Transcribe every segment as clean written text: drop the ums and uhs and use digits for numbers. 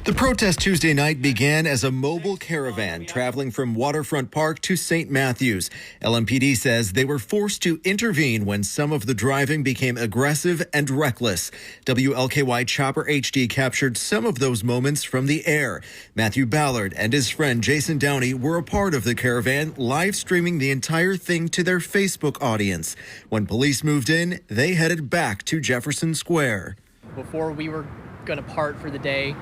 The protest Tuesday night began as a mobile caravan traveling from Waterfront Park to St. Matthews. LMPD says they were forced to intervene when some of the driving became aggressive and reckless. WLKY Chopper HD captured some of those moments from the air. Matthew Ballard and his friend Jason Downey were a part of the caravan, live streaming the entire thing to their Facebook audience. When police moved in, they headed back to Jefferson Square. Before we were going to part for the day,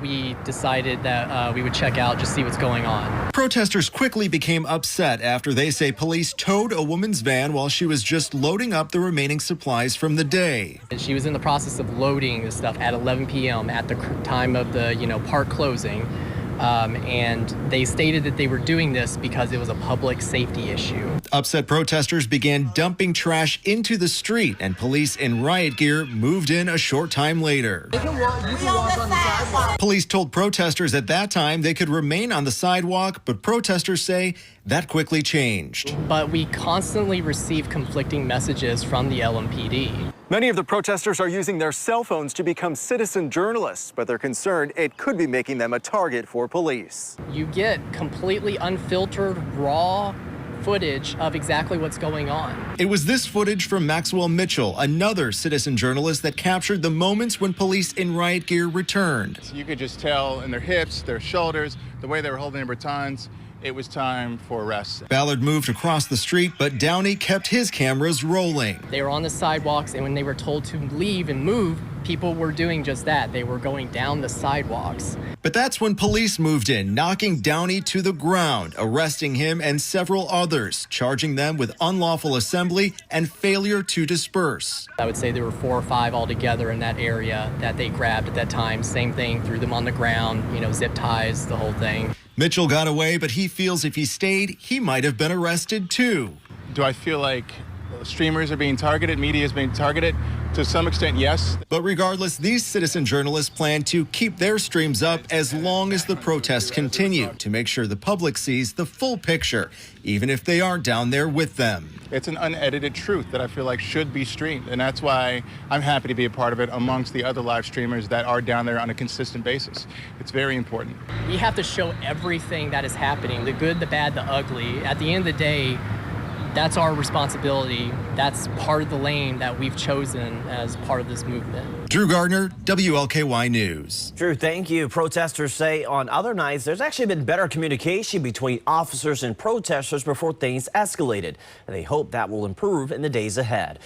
we decided that we would check out, just see what's going on. Protesters quickly became upset after they say police towed a woman's van while she was just loading up the remaining supplies from the day. And she was in the process of loading the stuff at 11 p.m. at the time of the park closing. And they stated that they were doing this because it was a public safety issue. Upset protesters began dumping trash into the street, and police in riot gear moved in a short time later. Police told protesters at that time they could remain on the sidewalk, but protesters say that quickly changed. But we constantly receive conflicting messages from the LMPD. Many of the protesters are using their cell phones to become citizen journalists, but they're concerned it could be making them a target for police. You get completely unfiltered, raw footage of exactly what's going on. It was this footage from Maxwell Mitchell, another citizen journalist, that captured the moments when police in riot gear returned. So you could just tell in their hips, their shoulders, the way they were holding their batons, it was time for arrest. Ballard moved across the street, but Downey kept his cameras rolling. They were on the sidewalks, and when they were told to leave and move, people were doing just that. They were going down the sidewalks. But that's when police moved in, knocking Downey to the ground, arresting him and several others, charging them with unlawful assembly and failure to disperse. I would say there were 4 or 5 altogether in that area that they grabbed at that time. Same thing, threw them on the ground, zip ties, the whole thing. Mitchell got away, but he feels if he stayed, he might have been arrested too. Do I feel like streamers are being targeted, media is being targeted? To some extent, yes. But regardless, these citizen journalists plan to keep their streams up as long as the protests continue to make sure the public sees the full picture, even if they aren't down there with them. It's an unedited truth that I feel like should be streamed, and that's why I'm happy to be a part of it amongst the other live streamers that are down there on a consistent basis. It's very important. We have to show everything that is happening, the good, the bad, the ugly. At the end of the day, that's our responsibility. That's part of the lane that we've chosen as part of this movement. Drew Gardner, WLKY News. Drew, thank you. Protesters say on other nights there's actually been better communication between officers and protesters before things escalated. And they hope that will improve in the days ahead.